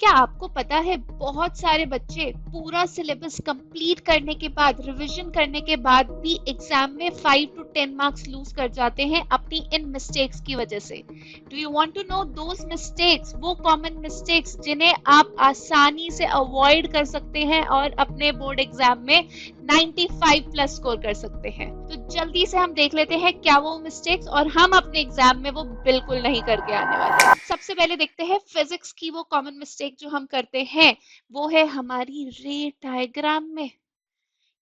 क्या आपको पता है बहुत सारे बच्चे पूरा सिलेबस कंप्लीट करने के बाद, रिवीजन करने के बाद भी एग्जाम में 5 to 10 मार्क्स लूज कर जाते हैं अपनी इन मिस्टेक्स की वजह से? Do you want to know those mistakes, वो कॉमन मिस्टेक्स जिन्हें आप आसानी से अवॉइड कर सकते हैं और अपने बोर्ड एग्जाम में 95 प्लस स्कोर कर सकते हैं? तो जल्दी से हम देख लेते हैं क्या वो मिस्टेक्स, और हम अपने एग्जाम में वो बिल्कुल नहीं करके आने वाले। सबसे पहले देखते हैं फिजिक्स की वो कॉमन मिस्टेक जो हम करते हैं, वो है हमारी रे डायग्राम में।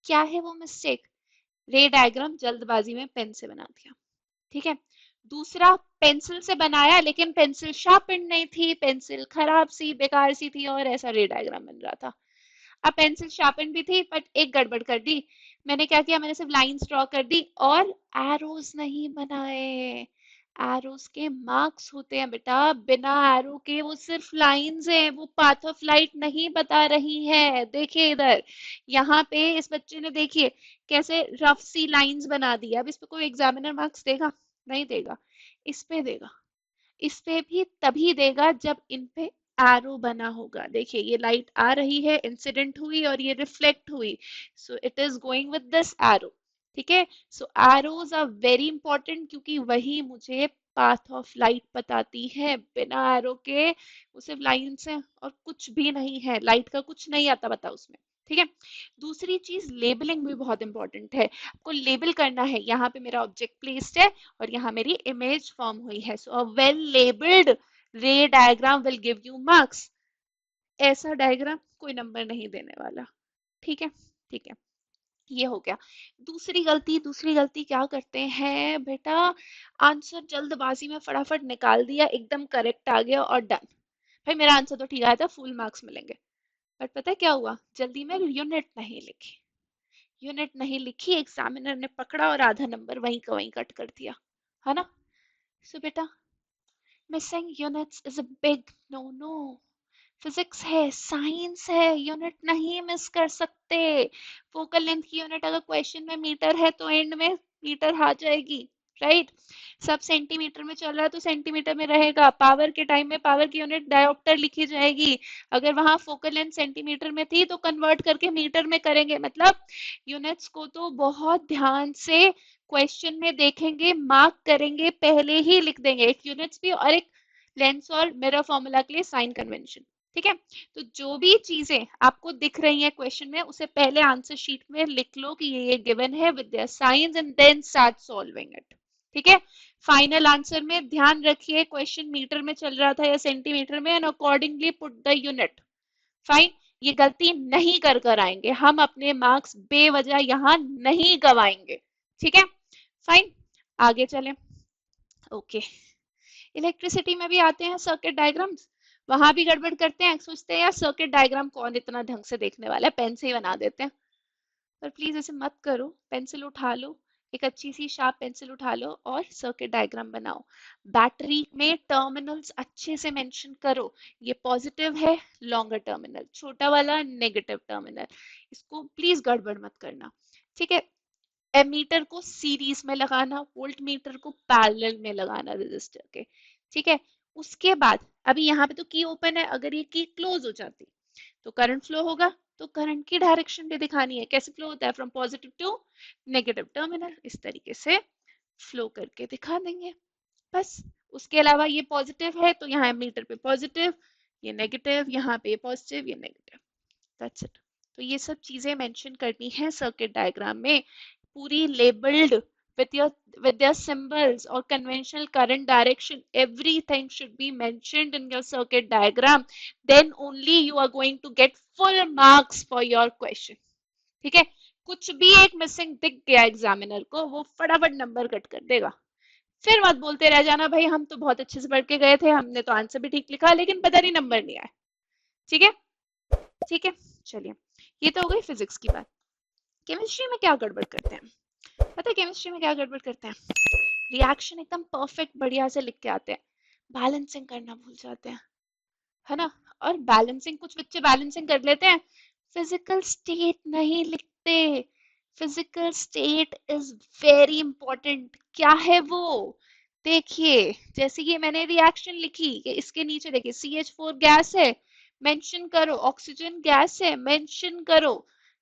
क्या है वो मिस्टेक? रे डायग्राम जल्दबाजी में पेन से बना दिया, ठीक है। दूसरा, पेंसिल से बनाया लेकिन पेंसिल शार्पन नहीं थी, पेंसिल खराब सी, बेकार सी थी और ऐसा रे डायग्राम बन रहा था। अब पेंसिल शार्पन भी थी बट एक गड़बड़ कर दी। मैंने क्या किया, मैंने सिर्फ लाइंस ड्रॉ कर दी और एरोज नहीं बनाए। एरोज के मार्क्स होते हैं बेटा, बिना एरो के वो सिर्फ लाइंस हैं, वो पाथ ऑफ लाइट नहीं बता रही है। देखिए इधर, यहाँ पे इस बच्चे ने देखिए कैसे रफ सी लाइंस बना दी। अब इस पे कोई एग्जामिनर मार्क्स देगा? नहीं देगा। इस पे देगा। इस पे भी तभी देगा जब इन पे एरो बना होगा। देखिए ये लाइट आ रही है, इंसिडेंट हुई और ये रिफ्लेक्ट हुई, so it is going with this arrow. ठीक है, सो एरोज आर वेरी इंपॉर्टेंट क्योंकि वही मुझे पाथ ऑफ लाइट बताती है। बिना एरो के वो सिर्फ लाइन्स हैं और कुछ भी नहीं है, लाइट का कुछ नहीं आता बता उसमें। ठीक है, दूसरी चीज लेबलिंग भी बहुत इंपॉर्टेंट है। आपको लेबल करना है, यहाँ पे मेरा ऑब्जेक्ट प्लेस्ड है और यहाँ मेरी इमेज फॉर्म हुई है। So a well labelled ray diagram will give you marks. ऐसा डायग्राम कोई नंबर नहीं देने वाला। ठीक है, ठीक है, ये हो गया। दूसरी गलती क्या करते हैं बेटा, आंसर जल्दबाजी में फटाफट निकाल दिया, एकदम करेक्ट आ गया और डन। भाई मेरा आंसर तो ठीक आया था, फुल मार्क्स मिलेंगे। बट पता है क्या हुआ, जल्दी में यूनिट नहीं लिखी। यूनिट नहीं लिखी, एग्जामिनर ने पकड़ा और आधा नंबर वहीं का वहीं कट कर दिया, है ना। सो बेटा, missing units is a big no no. Physics है, साइंस है, यूनिट नहीं मिस कर सकते। फोकल लेंथ की यूनिट अगर क्वेश्चन में मीटर है तो एंड में मीटर आ जाएगी, राइट। सब सेंटीमीटर में चल रहा है तो सेंटीमीटर में रहेगा। पावर के टाइम में पावर की यूनिट डायोप्टर लिखी जाएगी। अगर वहां फोकल लेंथ सेंटीमीटर में थी तो कन्वर्ट करके मीटर में करेंगे। मतलब यूनिट्स को तो बहुत ध्यान से क्वेश्चन में देखेंगे, मार्क करेंगे, पहले ही लिख देंगे। एक यूनिट्स भी और एक लेंस और मिरर फॉर्मूला के लिए साइन कन्वेंशन। ठीक है, तो जो भी चीजें आपको दिख रही हैं क्वेश्चन में, उसे पहले आंसर शीट में लिख लो कि ये गिवन है with their science and then start solving it. ठीक है, फाइनल आंसर में ध्यान रखिए क्वेश्चन मीटर में चल रहा था या सेंटीमीटर में, and accordingly put the unit. Fine, ये गलती नहीं कर कर आएंगे हम, अपने मार्क्स बेवजह यहाँ नहीं गवाएंगे। ठीक है, फाइन, आगे चलें। ओके, इलेक्ट्रिसिटी में भी आते हैं सर्किट डायग्राम्स, वहां भी गड़बड़ करते हैं। सोचते हैं यार सर्किट डायग्राम कौन इतना ढंग से देखने वाला है, पेन से ही बना देते हैं। पर प्लीज ऐसे मत करो, पेंसिल उठा लो, एक अच्छी सी शार्प पेंसिल उठा लो और सर्किट डायग्राम बनाओ। बैटरी में टर्मिनल्स अच्छे से मेंशन करो। ये पॉजिटिव है, लॉन्गर टर्मिनल, छोटा वाला नेगेटिव टर्मिनल, इसको प्लीज गड़बड़ मत करना। ठीक है, एमीटर को सीरीज में लगाना, वोल्ट मीटर को पैरेलल में लगाना रेजिस्टर के। ठीक है, उसके बाद अभी यहाँ पे तो की ओपन है, अगर ये की क्लोज हो जाती तो करंट फ्लो होगा, तो करंट की डायरेक्शन भी दिखानी है। कैसे फ्लो होता है, from positive to negative terminal, इस तरीके से फ्लो करके दिखा देंगे बस। उसके अलावा ये पॉजिटिव है तो यहाँ एमीटर पे पॉजिटिव, ये नेगेटिव, यहाँ पे पॉजिटिव, ये नेगेटिव, दैट्स इट। तो ये सब चीजें मेंशन करनी है सर्किट डायग्राम में, पूरी labeled with your with their symbols or conventional current direction. Everything should be mentioned in your circuit diagram, then only you are going to get full marks for your question. ठीक है, कुछ भी एक missing दिख गया examiner को, वो फटाफट नंबर कट कर देगा। फिर मत बोलते रह जाना भाई हम तो बहुत अच्छे से पढ़ के गए थे, हमने तो आंसर भी ठीक लिखा लेकिन पता नहीं नंबर नहीं आया। ठीक है, ठीक है, चलिए, ये तो हो गई फिजिक्स की बात। केमिस्ट्री में क्या गड़बड़ करते हैं, पता है केमिस्ट्री में क्या गड़बड़ करते हैं? रिएक्शन एकदम परफेक्ट बढ़िया से लिख के आते हैं, बैलेंसिंग करना भूल जाते हैं, है ना। और बैलेंसिंग, कुछ बच्चे बैलेंसिंग कर लेते हैं, फिजिकल स्टेट नहीं लिखते। Physical state is very important. क्या है वो, देखिए जैसे ये मैंने रिएक्शन लिखी कि इसके नीचे देखिए CH4 गैस है, मेंशन करो। ऑक्सीजन गैस है, मेंशन करो।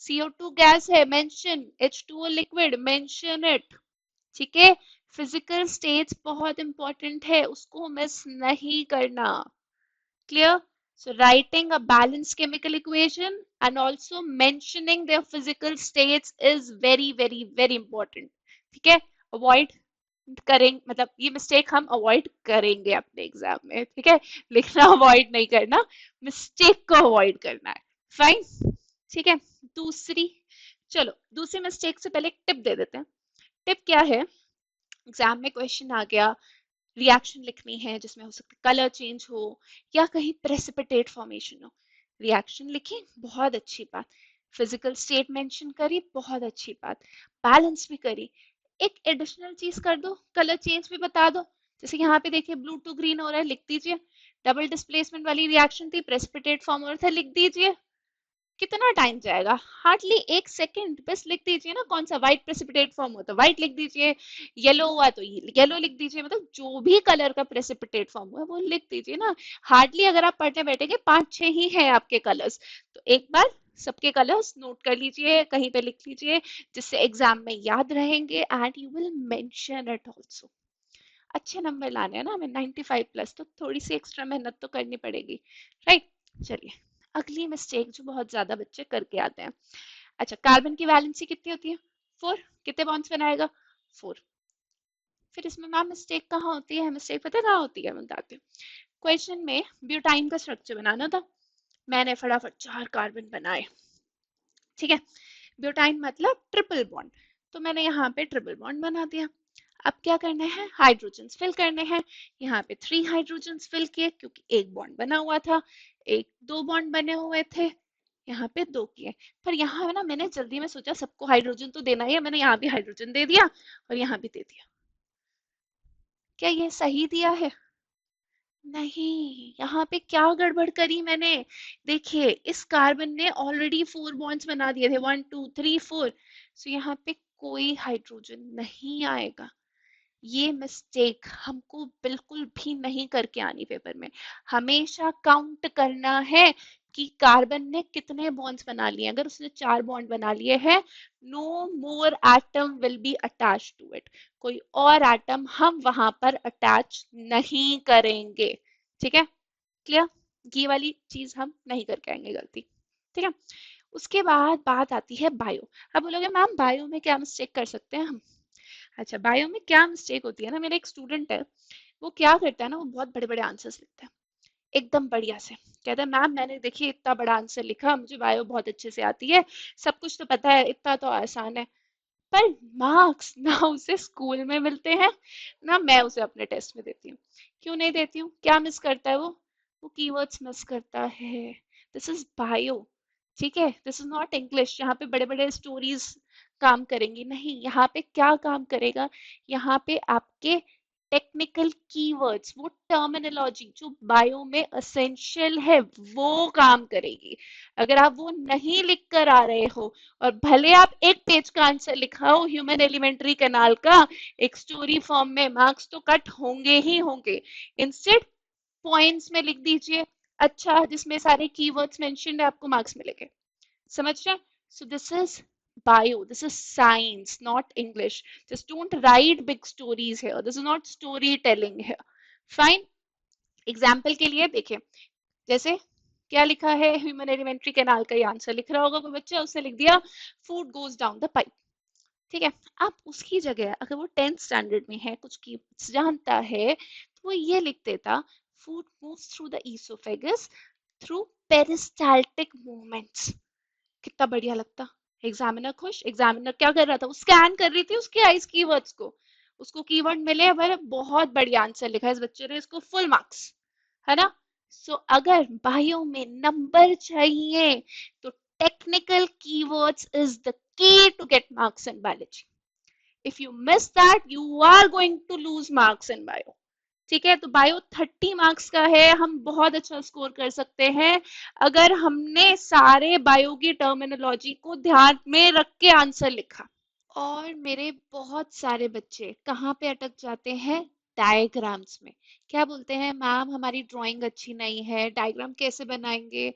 CO2 गैस है, mention. H2O liquid, mention it. ठीक है। फिजिकल स्टेट्स बहुत इंपॉर्टेंट है, उसको मिस नहीं करना। Clear? So writing a balanced chemical equation and also mentioning their physical states is very very very important. ठीक है। Avoid करेंगे, मतलब ये मिस्टेक हम अवॉइड करेंगे अपने एग्जाम में। ठीक है। लिखना अवॉइड नहीं करना, मिस्टेक को अवॉइड करना है। फाइन। ठीक है। दूसरी, चलो दूसरी मिस्टेक से पहले एक टिप दे देते हैं। टिप क्या है? एग्जाम में क्वेश्चन आ गया, रिएक्शन लिखनी है जिसमें हो सकता है कलर चेंज हो या कहीं प्रेसिपिटेट फॉर्मेशन हो। रिएक्शन लिखी, बहुत अच्छी बात। फिजिकल स्टेट मेंशन करी, बहुत अच्छी बात। बैलेंस भी करी। एक एडिशनल चीज कर दो, कलर चेंज भी बता दो। जैसे यहाँ पे देखिए ब्लू टू ग्रीन हो रहा है, लिख दीजिए। डबल डिस्प्लेसमेंट वाली रिएक्शन थी, प्रेसिपिटेट फॉर्म हो रहा था, लिख दीजिए। कितना टाइम जाएगा? Hardly 1 second. बस लिख दीजिए ना, कौन सा व्हाइट प्रेसिपिटेट फॉर्म हो तो व्हाइट लिख दीजिए, येलो हुआ तो येलो लिख दीजिए, मतलब जो भी कलर का प्रेसिपिटेट फॉर्म हुआ वो लिख दीजिए ना। हार्डली अगर आप पढ़ने बैठेंगे 5-6 ही हैं आपके कलर्स, तो एक बार सबके कलर्स नोट कर लीजिए, कहीं पे लिख लीजिए, जिससे एग्जाम में याद रहेंगे and you will mention it also. अच्छे नंबर लाने हैं ना हमें, 95+, तो थोड़ी सी एक्स्ट्रा मेहनत तो करनी पड़ेगी, राइट। चलिए, अगली मिस्टेक जो बहुत ज्यादा बच्चे करके आते हैं। अच्छा, कार्बन की वैलेंसी कितनी होती है? 4। कितने बॉन्ड्स बनाएगा? 4। फिर इसमें मैम मिस्टेक कहाँ होती है? मिस्टेक पता है कहाँ होती है? मैं बताती हूँ। क्वेश्चन में ब्यूटाइन का स्ट्रक्चर बनाना था, मैंने फटाफट 4 कार्बन बनाए। ठीक है। ब्यूटाइन मतलब ट्रिपल बॉन्ड, तो मैंने यहाँ पे ट्रिपल बॉन्ड बना दिया। अब क्या करना है? हाइड्रोजन फिल करने हैं। यहाँ पे 3 हाइड्रोजन फिल किए क्योंकि एक बॉन्ड बना हुआ था, एक 2 बॉन्ड बने हुए थे, यहाँ पे 2 किए। पर यहाँ ना मैंने जल्दी में सोचा सबको हाइड्रोजन तो देना ही है, मैंने यहाँ भी हाइड्रोजन दे दिया और यहाँ भी दे दिया। क्या ये सही दिया है? नहीं, यहाँ पे क्या गड़बड़ करी मैंने? देखिए इस कार्बन ने ऑलरेडी 4 बॉन्ड्स बना दिए थे, 1 2 3 4, सो यहाँ पे कोई हाइड्रोजन नहीं आएगा। ये मिस्टेक हमको बिल्कुल भी नहीं करके आनी पेपर में। हमेशा काउंट करना है कि कार्बन ने कितने बॉन्ड्स बना लिए। अगर उसने 4 बॉन्ड बना लिए हैं, no more atom will be attach to it. कोई और एटम हम वहां पर अटैच नहीं करेंगे। ठीक है। क्लियर? ये वाली चीज हम नहीं करके आएंगे गलती। ठीक है। उसके बाद बात आती है बायो। अब बोलोगे मैम बायो में क्या मिस्टेक कर सकते हैं हम? अच्छा, बायो में क्या मिस्टेक होती है ना, मेरा एक स्टूडेंट है, वो क्या करता है ना, वो बहुत बड़े बड़े आंसर्स लिखता है एकदम बढ़िया से। कहता है मैम मैंने देखिए इतना बड़ा आंसर लिखा, मुझे बायो बहुत अच्छे से आती है, सब कुछ तो पता है, इतना तो आसान है। पर मार्क्स ना उसे स्कूल में मिलते हैं, ना मैं उसे अपने टेस्ट में देती हूँ। क्यों नहीं देती हूँ? क्या मिस करता है वो कीवर्ड्स मिस करता है। This is bio. ठीक है, दिस इज नॉट इंग्लिश यहाँ पे बड़े बड़े स्टोरीज काम करेंगी नहीं। यहाँ पे क्या काम करेगा? यहाँ पे आपके टेक्निकल कीवर्ड्स, वो टर्मिनोलॉजी जो बायो में असेंशियल है वो काम करेगी। अगर आप वो नहीं लिख कर आ रहे हो, और भले आप एक पेज का आंसर लिखा हो ह्यूमन एलिमेंट्री कैनाल का एक स्टोरी फॉर्म में, मार्क्स तो कट होंगे ही होंगे। इंस्टेड पॉइंट्स में लिख दीजिए अच्छा, जिसमें सारे कीवर्ड्स मेंशन्ड है, आपको मार्क्स मिलेंगे। समझ रहे? So this is bio, this is science, not English. Just don't write big stories here, this is not storytelling here. Fine. Example के लिए देखिए, जैसे क्या लिखा है, ह्यूमन एलिमेंट्री कैनाल का ही आंसर लिख रहा होगा कोई बच्चा, उसने लिख दिया food goes down the pipe. ठीक है। अब उसकी जगह अगर वो 10th स्टैंडर्ड में है, कुछ की जानता है, तो वो ये लिख देता food moves through the oesophagus through peristaltic movements. कितना बढ़िया लगता। एग्जामिनर खुश। एग्जामिनर क्या कर रहा था? वो स्कैन कर रही थी उसके आइस कीवर्ड्स को, उसको कीवर्ड मिले, अरे बहुत बढ़िया आंसर लिखा है इस बच्चे ने, इसको फुल मार्क्स, है ना। सो अगर बायो में नंबर चाहिए तो technical keywords is the key to get marks in biology. If you miss that you are going to lose marks in bio. ठीक है। तो बायो 30 मार्क्स का है, हम बहुत अच्छा स्कोर कर सकते हैं अगर हमने सारे बायो की टर्मिनोलॉजी को ध्यान में रख के आंसर लिखा। और मेरे बहुत सारे बच्चे कहाँ पे अटक जाते हैं? डायग्राम्स में। क्या बोलते हैं, मैम हमारी ड्राइंग अच्छी नहीं है, डायग्राम कैसे बनाएंगे।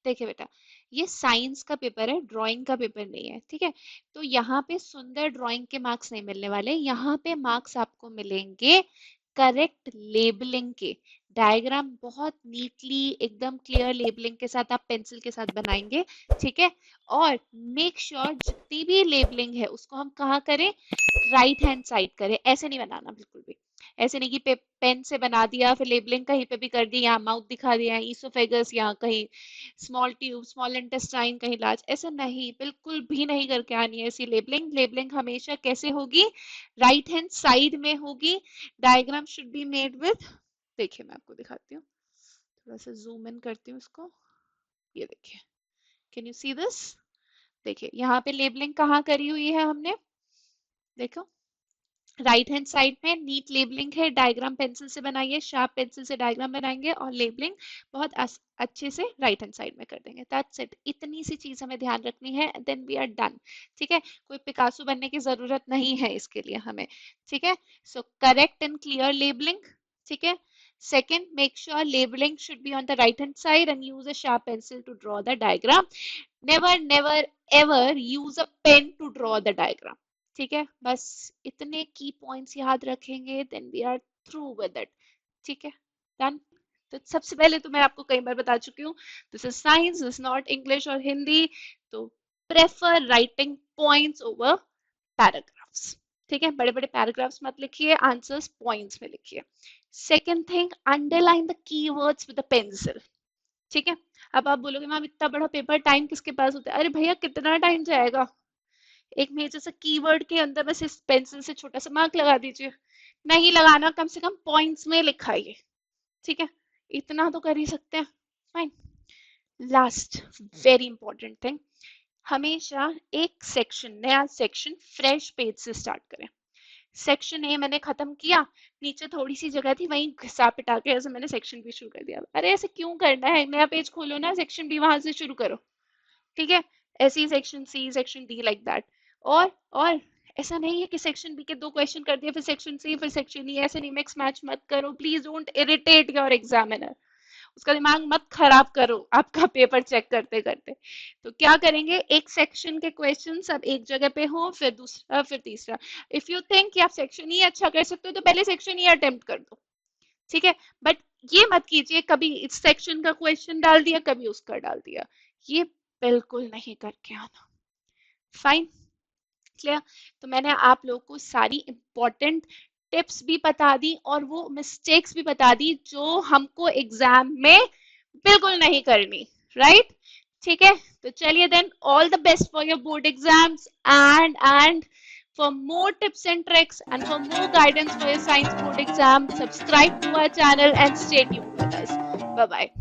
देखिए बेटा, ये साइंस का पेपर है, ड्राइंग का पेपर नहीं है, ठीक है। तो यहाँ पे सुंदर ड्राइंग के मार्क्स नहीं मिलने वाले, यहाँ पे मार्क्स आपको मिलेंगे करेक्ट लेबलिंग के। डायग्राम बहुत नीटली एकदम क्लियर लेबलिंग के साथ आप पेंसिल के साथ बनाएंगे, ठीक है। और मेक श्योर जितनी भी लेबलिंग है उसको हम कहाँ करें, राइट हैंड साइड करें। ऐसे नहीं बनाना बिल्कुल भी, ऐसे नहीं कि पेन से बना दिया फिर लेबलिंग कहीं पे भी कर दी, यहाँ माउथ दिखा दिया, ईसोफेगस यहाँ कहीं स्मॉल ट्यूब, स्मॉल इंटेस्टाइन कहीं लार्ज, ऐसे नहीं, बिल्कुल भी नहीं करके आनी है ऐसी लेबलिंग। लेबलिंग हमेशा कैसे होगी, राइट हैंड साइड में होगी। Diagram should be made with, देखिए मैं आपको दिखाती हूँ, थोड़ा सा जूम इन करती हूँ इसको, ये देखिए, कैन यू सी दिस। देखिए यहाँ पे लेबलिंग कहाँ करी हुई है हमने, देखो राइट हैंड साइड में नीट लेबलिंग है, डायग्राम पेंसिल से बनाइए, शार्प पेंसिल से डायग्राम बनाएंगे और लेबलिंग बहुत अच्छे से राइट हैंड साइड में कर देंगे। दैट्स इट, इतनी सी चीज हमें ध्यान रखनी है, देन वी आर डन, ठीक है। कोई पिकासो बनने की जरूरत नहीं है इसके लिए हमें, ठीक है। So correct and clear labelling, ठीक है। Second, make sure labeling should be on the right hand side and use a sharp pencil to draw the diagram. Never, never, ever use a pen to draw the diagram. ठीक है, बस इतने की points याद रखेंगे, then we are through with it, ठीक है, done. तो सबसे पहले तो मैं आपको कई बार बता चुकी हूँ, this is science, this not English और हिंदी, तो prefer writing points over paragraphs, ठीक है। बड़े बड़े पैराग्राफ्स मत लिखिए, आंसर्स पॉइंट्स में लिखिए। Second thing, underline the keywords with the pencil, ठीक है। अब आप बोलोगे मैम इतना बड़ा पेपर टाइम किसके पास होता है, अरे भैया कितना टाइम जाएगा, एक मेजर सा कीवर्ड के अंदर बस इस पेंसिल से छोटा सा मार्क लगा दीजिए, नहीं लगाना कम से कम पॉइंट्स में लिखाइए, ठीक है, इतना तो कर ही सकते हैं, fine. Last very important thing, हमेशा एक सेक्शन, नया सेक्शन फ्रेश पेज से स्टार्ट करें। सेक्शन ए मैंने खत्म किया, नीचे थोड़ी सी जगह थी, वहीं घिसा पिटा के ऐसे मैंने सेक्शन बी शुरू कर दिया। अरे ऐसे क्यों करना है, नया पेज खोलो ना, सेक्शन बी वहां से शुरू करो, ठीक है। ऐसी section C, section D, like that. और ऐसा नहीं है कि सेक्शन बी के 2 क्वेश्चन कर दिए फिर सेक्शन सी फिर सेक्शन ई, ऐसे नहीं, मिक्स मैच मत करो, please don't irritate your examiner, उसका दिमाग मत खराब करो आपका पेपर चेक करते करते। तो क्या करेंगे, एक सेक्शन के क्वेश्चन सब एक जगह पे हो, फिर दूसरा, फिर तीसरा। इफ यू थिंक कि आप सेक्शन ई अच्छा कर सकते हो तो पहले सेक्शन ई अटेम्प्ट कर दो, ठीक है। बट ये मत कीजिए कभी इस सेक्शन का क्वेश्चन डाल दिया कभी उसका डाल दिया, ये बिल्कुल नहीं करके आना, फाइन, क्लियर। तो मैंने आप लोग को सारी इंपॉर्टेंट टिप्स भी बता दी और वो मिस्टेक्स भी बता दी जो हमको एग्जाम में बिल्कुल नहीं करनी, राइट, ठीक है। तो चलिए then, all the best for your board exams and for more tips and tricks and for more guidance for your science board exam, subscribe to our channel and stay tuned with us. Bye bye.